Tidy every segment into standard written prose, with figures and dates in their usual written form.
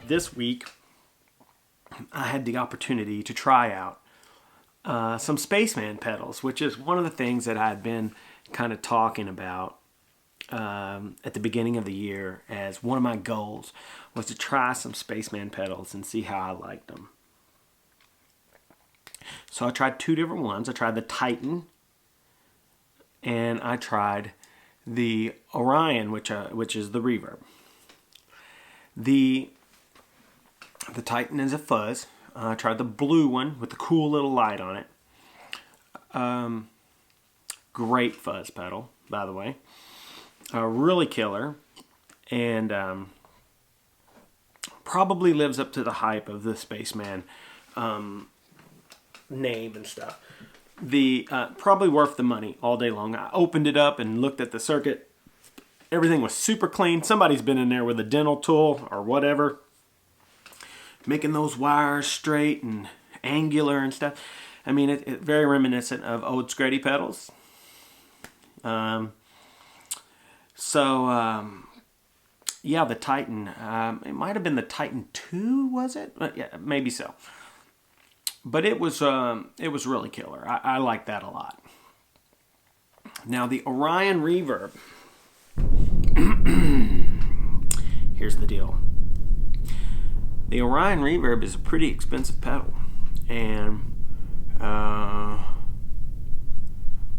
This week, I had the opportunity to try out some Spaceman pedals, which is one of the things that I had been kind of talking about at the beginning of the year as one of my goals was to try some Spaceman pedals and see how I liked them. So I tried two different ones. I tried the Titan and I tried the Orion, which is the reverb. The Titan is a fuzz. I tried the blue one with the cool little light on it. Great fuzz pedal, by the way. Really killer. And probably lives up to the hype of the Spaceman name and stuff. Probably worth the money all day long. I opened it up and looked at the circuit. Everything was super clean. Somebody's been in there with a dental tool or whatever, making those wires straight and angular and stuff. I mean, it's very reminiscent of old Screddy pedals. Yeah, the Titan. It might have been the Titan 2, was it? Yeah, maybe so. But it was really killer. I like that a lot. Now the Orion reverb. Here's the deal. The Orion reverb is a pretty expensive pedal, and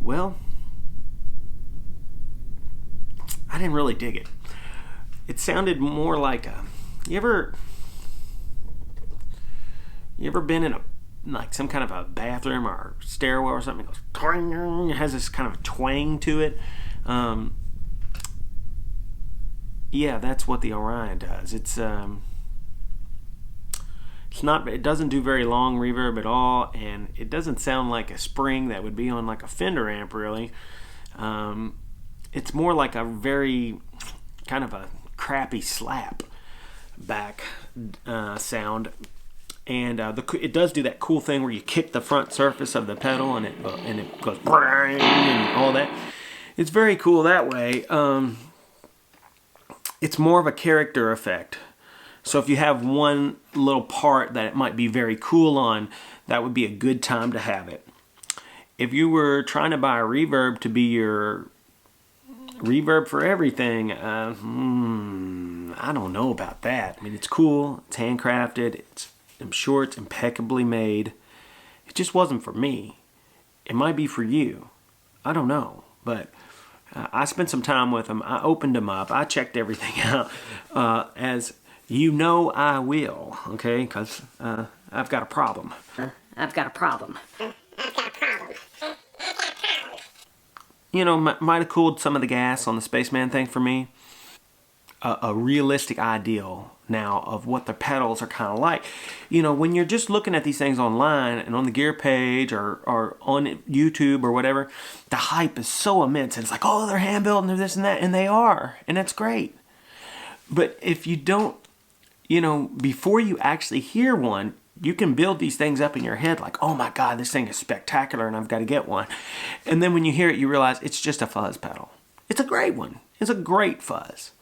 well, I didn't really dig it. It sounded more like a. You ever been in some kind of a bathroom or stairwell or something? It goes twang. It has this kind of twang to it. Yeah, that's what the Orion does. It doesn't do very long reverb at all, and it doesn't sound like a spring that would be on like a Fender amp, really. It's more like a very kind of a crappy slap back sound, and it does do that cool thing where you kick the front surface of the pedal and it goes and all that. It's very cool that way. It's more of a character effect. So if you have one little part that it might be very cool on, that would be a good time to have it. If you were trying to buy a reverb to be your reverb for everything, I don't know about that. I mean, it's cool, it's handcrafted, I'm sure it's impeccably made. It just wasn't for me. It might be for you. I don't know, but I spent some time with them. I opened them up. I checked everything out, as you know I will, okay? Because I've got a problem. I've got a problem. You know, might have cooled some of the gas on the Spaceman thing for me. A realistic ideal now of what the pedals are kind of like. You know, when you're just looking at these things online and on the gear page or on YouTube or whatever, the hype is so immense. And it's like, oh, they're hand-built and they're this and that. And they are. And that's great. But if you don't, you know, before you actually hear one, you can build these things up in your head like, oh my God, this thing is spectacular and I've got to get one. And then when you hear it, you realize it's just a fuzz pedal. It's a great one. It's a great fuzz.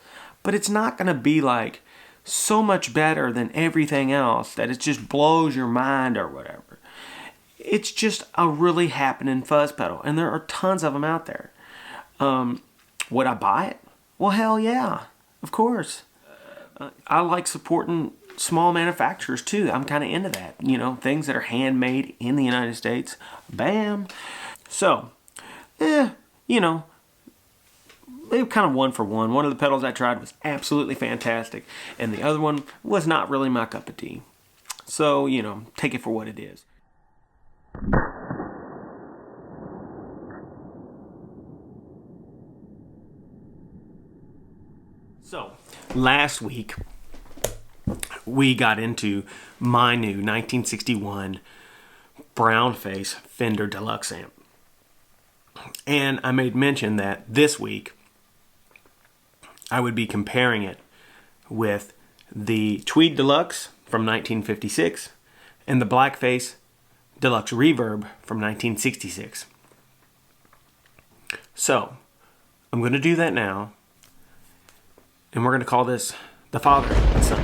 But it's not going to be like so much better than everything else that it just blows your mind or whatever. It's just a really happening fuzz pedal. And there are tons of them out there. Would I buy it? Well, hell yeah. Of course. I like supporting small manufacturers too. I'm kind of into that. You know, things that are handmade in the United States. Bam. So, you know, they were kind of one for one. One of the pedals I tried was absolutely fantastic, and the other one was not really my cup of tea. So, you know, take it for what it is. So, last week, we got into my new 1961 brown face Fender Deluxe amp. And I made mention that this week I would be comparing it with the Tweed Deluxe from 1956 and the Blackface Deluxe Reverb from 1966. So, I'm going to do that now, and we're going to call this the father and son.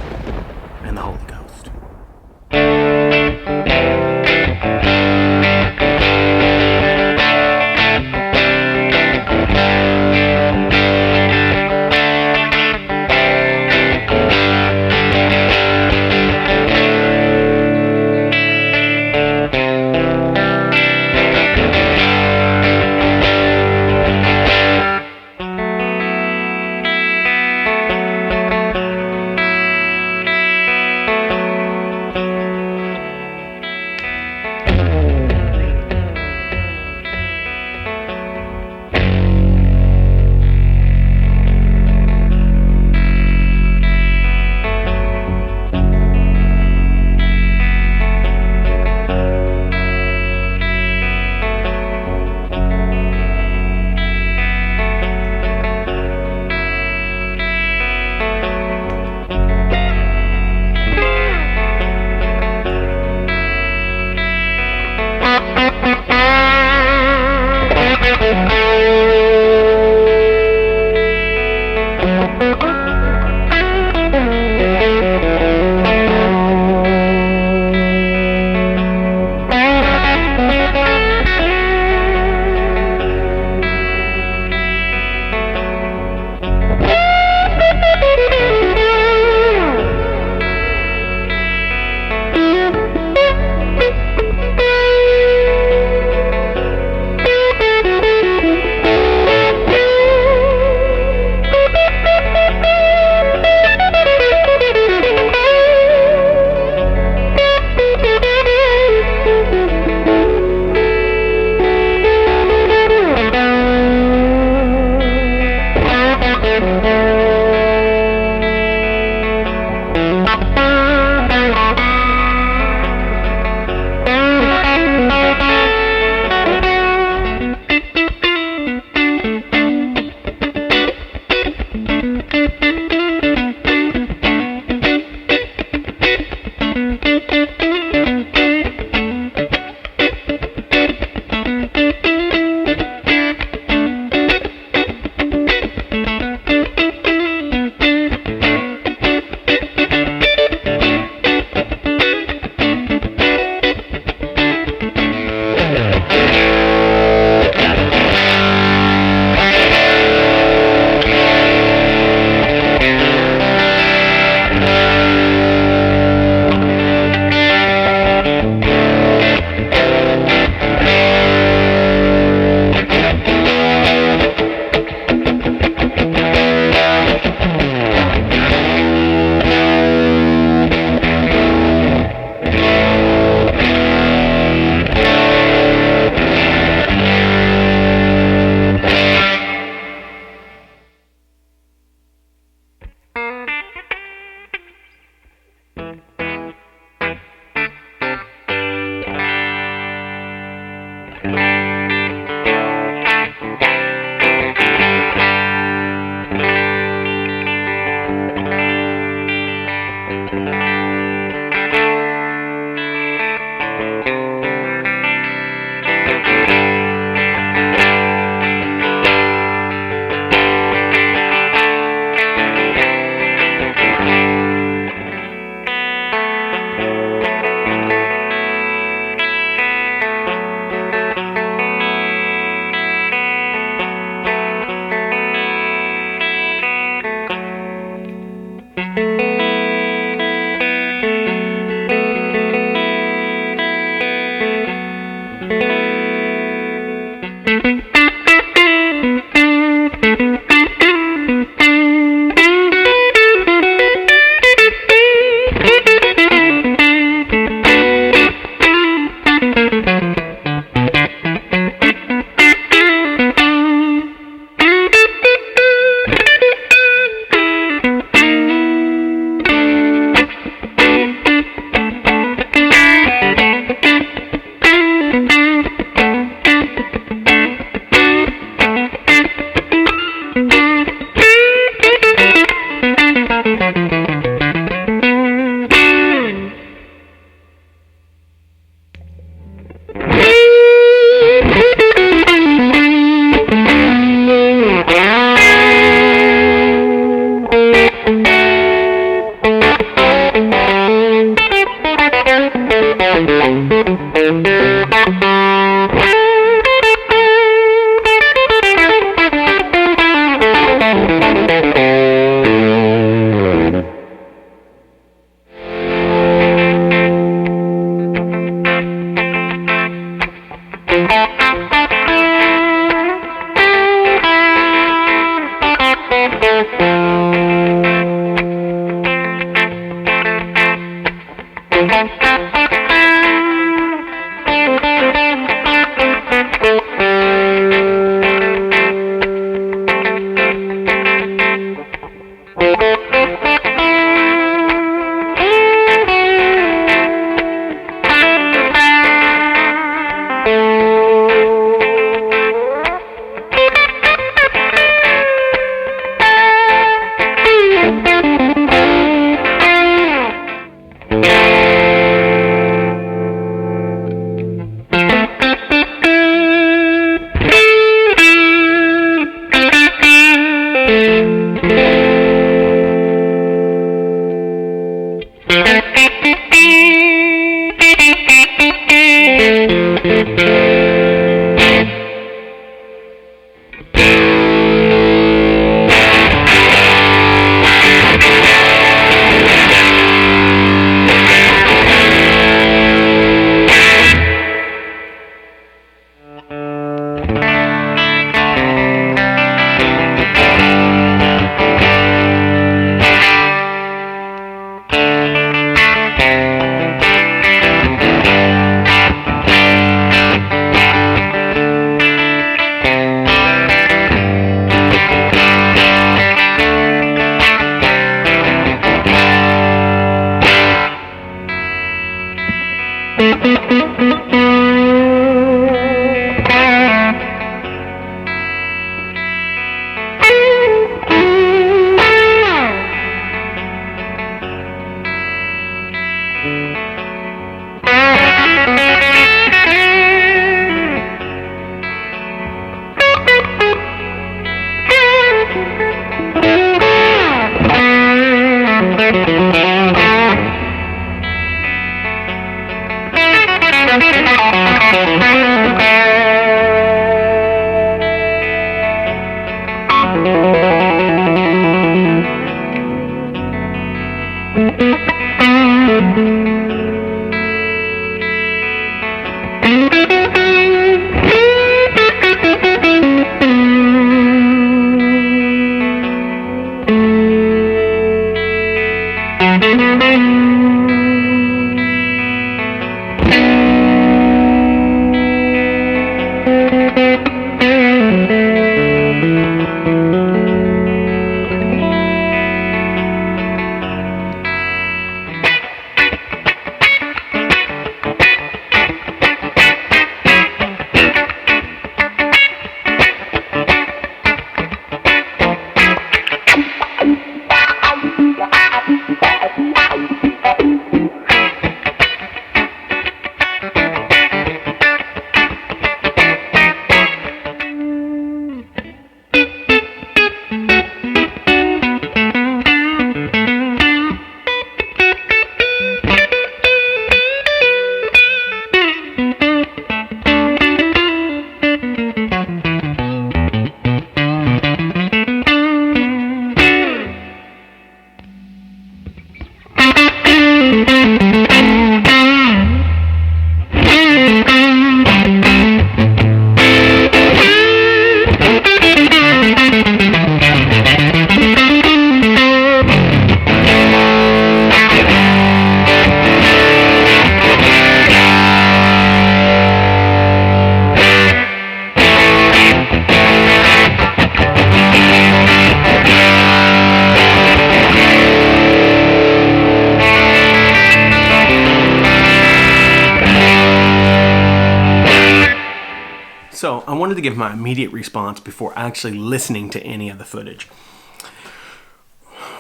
So I wanted to give my immediate response before actually listening to any of the footage.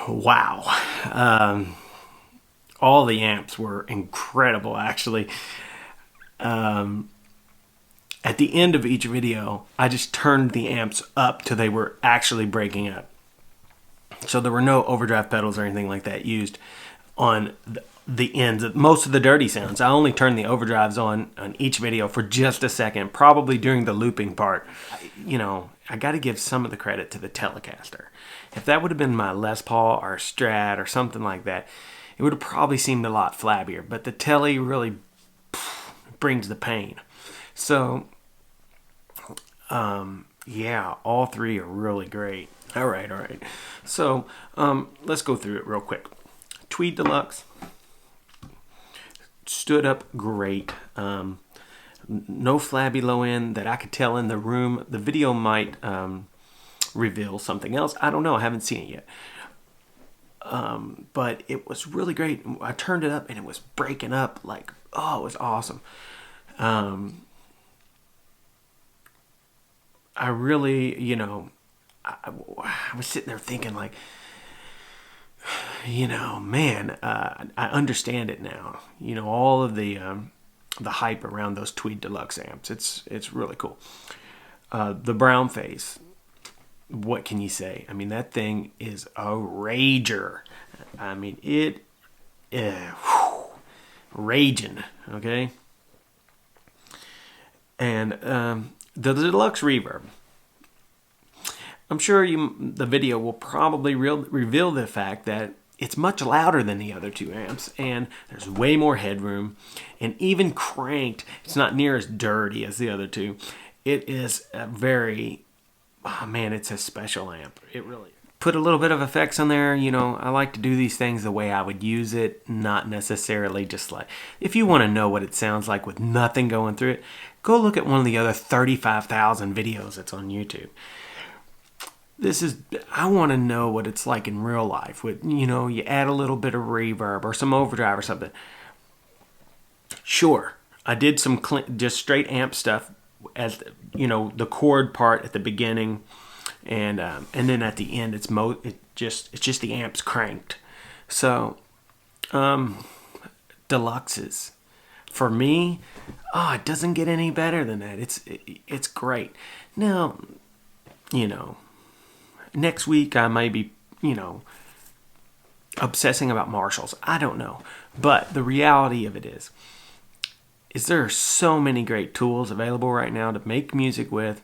Wow. All the amps were incredible, actually. At the end of each video, I just turned the amps up till they were actually breaking up. So there were no overdrive pedals or anything like that used on the ends of most of the dirty sounds. I only turned the overdrives on each video for just a second, probably during the looping part. You know, I got to give some of the credit to the Telecaster. If that would have been my Les Paul or Strat or something like that, it would have probably seemed a lot flabbier. But the Tele really brings the pain. So, yeah, all three are really great. All right. So, let's go through it real quick. Tweed Deluxe stood up great. No flabby low end that I could tell in the room. The video might reveal something else. I don't know. I haven't seen it yet. But it was really great. I turned it up and it was breaking up like, oh, it was awesome. I really, you know, I was sitting there thinking like, you know, man, I understand it now. You know, all of the hype around those Tweed Deluxe amps. It's really cool. The brown face. What can you say? I mean, that thing is a rager. I mean, it raging. Okay. And the deluxe reverb. I'm sure the video will probably reveal the fact that it's much louder than the other two amps, and there's way more headroom, and even cranked, it's not near as dirty as the other two. It is a very, oh man, it's a special amp. It really put a little bit of effects on there. You know, I like to do these things the way I would use it, not necessarily just like, if you want to know what it sounds like with nothing going through it, go look at one of the other 35,000 videos that's on YouTube. I want to know what it's like in real life. With, you know, you add a little bit of reverb or some overdrive or something. Sure, I did some just straight amp stuff, as you know, the chord part at the beginning, and then at the end, it's just the amps cranked. So, deluxes, for me, it doesn't get any better than that. It's great. Now, you know. Next week, I may be, you know, obsessing about Marshalls. I don't know. But the reality of it is there are so many great tools available right now to make music with.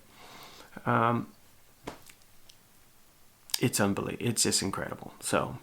It's unbelievable. It's just incredible. So,